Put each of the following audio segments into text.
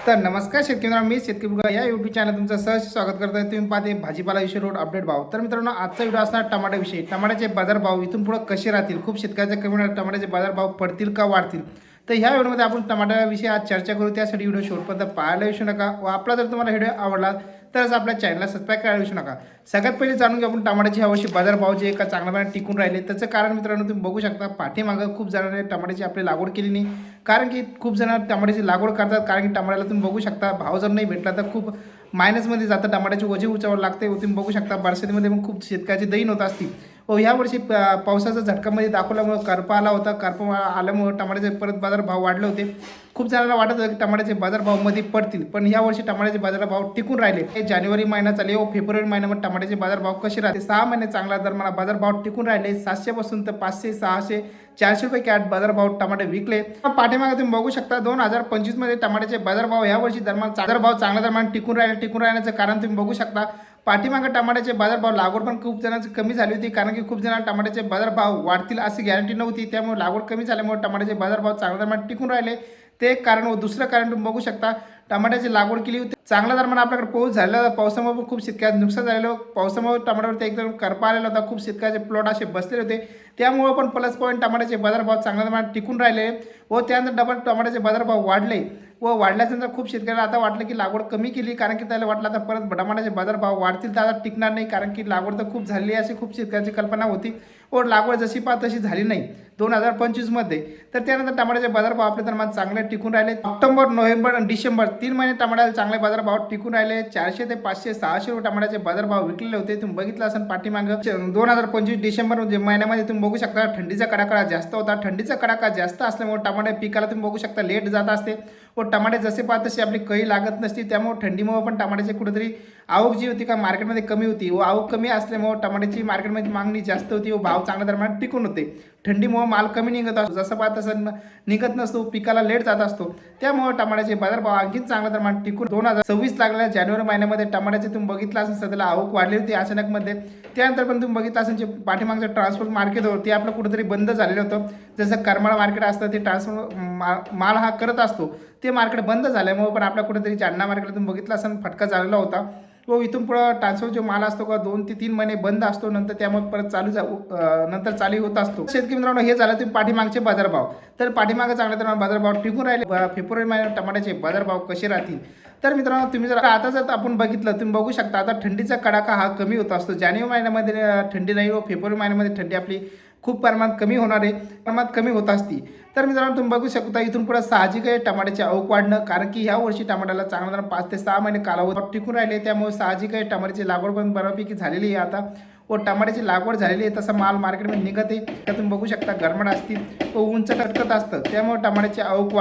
तर नमस्कार शेतकरी मित्रांनो, मी शेतकरी बघा या यूट्यूब चॅनल तुमचं सहर्ष स्वागत करतो आहे. तुम्ही पाहते भाजीपाला विषय रोड अपडेट भाव. तर मित्रांनो, आजचा व्हिडिओ असणार टमाट्याविषयी. टमाट्याचे बाजारभाव इथून पुढे कसे राहतील, खूप शेतकऱ्याचे कमी टमाट्याचे बाजारभाव पडतील का वाढतील. तर ह्या व्हिडिओमध्ये आपण टमाट्याविषयी आज चर्चा करू. त्यासाठी व्हिडिओ शेवटपर्यंत पाहायला विसरू नका व आपला जर तुम्हाला व्हिडिओ आवडला तरच आपल्या चॅनलला सबस्क्राईब करायला विसरू नका. सगळ्यात पहिले जाणून घेऊ आपण टमाट्याची ह्यावर्षी बाजारभाव जे एका चांगल्या प्रमाणात टिकून राहिले. त्याचं कारण मित्रांनो तुम्ही बघू शकता, पाठीमागं खूप जणांनी टमाट्याची आपली लागवड केली नाही, कारण की खूप जण टमाट्याची लागवड करतात. कारण की टमाट्याला तुम्ही बघू शकता भाव जर नाही भेटला तर खूप मायनसमध्ये जातं, टमाट्याची ओझे उचलावं लागते. तुम्ही बघू शकता बरसातीमध्ये पण खूप शेतकऱ्याची दैन होत असते. व यावर्षी पावसाचा झटकामध्ये दाखवल्यामुळं करपा आला होता. करपा आल्यामुळं टमाट्याचे परत बाजारभाव वाढले होते. खूप जणांना वाटत होतं की टमाट्याचे बाजारभावमध्ये पडतील, पण यावर्षी टमाट्याचे बाजारभाव टिकून राहिले. जानेवारी महिना चालले व फेब्रुवारी महिन्यामध्ये टमाट्याचे बाजारभाव कसे राहते, 6 महिने चांगला दरम्यान बाजारभाव टिकून राहिले. 700 पासून तर 500, 600, 400 रुपये कॅट बाजारभाव टमाटे विकले. पाठीमागे तुम्ही बघू शकता 2025 मध्ये टमाट्याचे बाजारभाव यावर्षी दरम्यान बाजारभाव चांगल्या दरम्यान टिकून राहण्याचं कारण तुम्ही बघू शकता. पाठीमागे टमाट्याचे बाजारभाव लागवड पण खूप जणांची कमी झाली होती, कारण की खूप जणांना टमाट्याचे बाजारभाव वाढतील अशी गॅरंटी नव्हती. त्यामुळे लागवड कमी झाल्यामुळे टमाट्याचे बाजारभाव चांगल्या दरम्यान टिकून राहिले. ते एक कारण. व दुसरं कारण तुम्ही बघू शकता, टमाट्याची लागवड केली होती चांगल्या दरम्यान आपल्याकडे पाऊस झालेला. पावसामुळे पण खूप शेतकऱ्यांचं नुकसान झालेलं. पावसामुळे टमाट्यावरती एकदम करपा आलेला होता. खूप शेतकऱ्याचे प्लॉट असे बसलेले होते. त्यामुळे पण प्लस पॉईंट टमाट्याचे बाजारभाव चांगल्या दरम्यान टिकून राहिले व त्यानंतर डबल टमाट्याचे बाजारभाव वाढले. व वाढल्यानंतर खूप शेतकऱ्याला आता वाटलं की लागवड कमी केली, कारण की त्याला वाटलं आता परत टमाट्याचे बाजारभाव वाढतील तर आता टिकणार नाही, कारण की लागवड तर खूप झाली अशी खूप शेतकऱ्याची कल्पना होती. व लागवड जशी तशी झाली नाही 2025 मध्ये. तर त्यानंतर टमाट्याचे बाजारभाव आपल्या दरम्यान चांगले टिकून राहिले. ऑक्टोबर, नोव्हेंबर आणि डिसेंबर 3 महिने टमाट्याला चांगले बाजारभाव टिकून राहिले. 400 ते 500, 600 रुपये टमाट्याचे बाजारभाव विकलेले होते. तुम्ही बघितलं असेल पाठीमागं 2025 डिसेंबर महिन्यामध्ये तुम्ही बघू शकता थंडीचा कडाका जास्त होता. थंडीचा कडाका जास्त असल्यामुळे टमाटे पिकाला तुम्ही बघू शकता लेट जात असते व टमाटे जसे तशी आपली कळी लागत नसती. त्यामुळे थंडीमुळे पण टमाट्याची कुठेतरी आवक जी होती का मार्केटमध्ये कमी होती व आवक कमी असल्यामुळे टमाट्याची मार्केटमध्ये मागणी जास्त होती व भाव चांगल्या दरम्यान टिकून होते. थंडीमुळे माल कमी निघत असतो, जसं तसं निघत नसतो, पिकाला लेट जात असतो. त्यामुळे टमाट्याचे बाजारभाव आणखीन चांगल्या दरम्यान टिकून 2026 लागलेल्या जानेवारी महिन्यामध्ये टमाट्याचे तुम्ही बघितलं असेल सध्याला आवक वाढली होती अचानकमध्ये. त्यानंतर पण तुम्ही बघितलं असेल जे पाठीमागचं ट्रान्सपोर्ट मार्केट होतं ते आपलं कुठेतरी बंद झालेलं होतं. जसं करमाळ मार्केट असतं ते ट्रान्सपोर्ट माल हा करत असतो, ते मार्केट बंद झाल्यामुळे पण आपल्या कुठेतरी जालना मार्केटला तुम्ही बघितलं असेल फटका झालेला होता. व इथून पुढं ट्रान्सफर जो माल असतो का 2 ते 3 महिने बंद असतो, नंतर त्यामुळे परत नंतर चालू होत असतो. शेतकरी मित्रांनो, हे झालं तुम्ही पाठीमागचे बाजारभाव. तर पाठीमागे चांगल्या तर बाजारभाव टिकून राहिले. फेब्रुवारी महिन्यात टमाट्याचे बाजारभाव कसे राहतील. तर मित्रांनो, तुम्ही जर आता जर आपण बघितलं तुम्ही बघू शकता आता थंडीचा कडाका हा कमी होत असतो. जानेवारी महिन्यामध्ये थंडी नाही व फेब्रुवारी महिन्यामध्ये थंडी आपली खूप प्रमाणात कमी होणार आहे, प्रमाणात कमी होत असती. तर मित्रांनो, तुम्ही बघू शकता इथून पुढे साहजिक आहे टमाट्याची आवक वाढणं, कारण की ह्या वर्षी टमाट्याला चांगला 5 ते 6 महिने कालावधी टिकून राहिले. त्यामुळे साहजिक आहे टमाट्याची लागवड पण बऱ्यापैकी झालेली आहे आता व टमाट्याची लागवड झालेली आहे. तसा माल मार्केटमध्ये निघत आहे. तर तुम्ही बघू शकता गरमट असतील व उंच टटकत असतं, त्यामुळे टमाट्याची आवक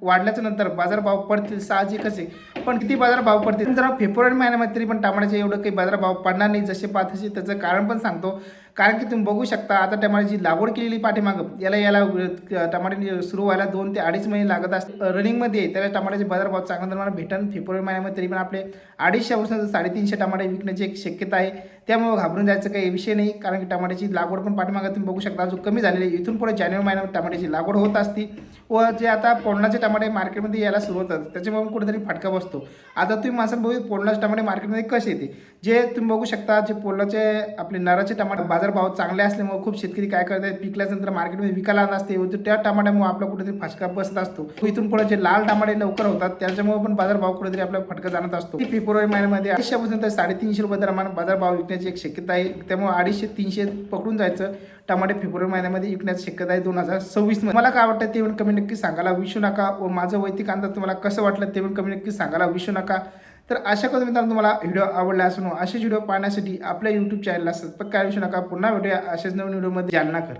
वाढल्याच्या नंतर बाजारभाव पडतील साहजिकच आहे. पण किती बाजारभाव पडतील जरा फेब्रुवारी महिन्यामध्ये तरी पण टमाट्याचे एवढं काही बाजारभाव पडणार नाही जसे तसे. त्याचं कारण पण सांगतो, कारण की तुम्ही बघू शकता आता टमाट्याची लागवड केलेली पाठीमागं याला टमाटे सुरू व्हायला 2 ते 2.5 महिने लागत असतात. रनिंगमध्ये आहे त्याला टमाट्याचे बाजारभाव चांगल्या प्रमाणात भेटन. फेब्रुवारी महिन्यामध्ये तरी पण आपले 250 350 टमाटे विकण्याची एक शक्यता आहे. त्यामुळे घाबरून जायचं काही विषय नाही, कारण की टमाट्याची लागवड पण पाठीमागं तुम्ही बघू शकता अजून कमी झालेली आहे. इथून पुढे जानेवारी महिन्यामध्ये टमाट्याची लागवड होत असती व जे आता पोळणाचे टमाटे मार्केटमध्ये यायला सुरू होतात त्याच्यामुळे कुठेतरी फटका बसतो. आता तुम्ही माझं बघू पोळणाचे टमाटे मार्केटमध्ये कसे येते, जे तुम्ही बघू शकता जे पोळणाचे आपले नराचे टमाटे बाजारभाव चांगले असल्यामुळे खूप शेतकरी काय करतात पिकल्यानंतर मार्केटमध्ये विकायला आणत असते व त्या टमाट्यामुळे आपला कुठेतरी फटका बसत असतो. इथून पुढे जे लाल टमाटे लवकर होतात त्याच्यामुळे पण बाजारभाव कुठेतरी आपला फटका जाणत असतो. फेब्रुवारी महिन्यामध्ये 250 ते 350 रुपये दरम्यान बाजारभाव विकण्याची एक शक्यता आहे. त्यामुळे 250-300 पकडून जायचं टमाटे फेब्रुवारी महिन्यामध्ये विकण्याची शक्यता आहे 2026 मध्ये. मला काय वाटतं ते पण कमी नक्की सांगायला विसरू नका व माझं वैयक्तिक अंदाज तुम्हाला कसं वाटलं ते पण कमी नक्की सांगायला विसरू नका. तर अशा करून मित्रांनो तुम्हाला व्हिडिओ आवडला असून असे व्हिडिओ पाहण्यासाठी आपल्या यूट्यूब चॅनलला सबस्क्राईब करायला विसरू नका. पुन्हा भेटूया अशाच नवीन व्हिडिओमध्ये. जालना कर.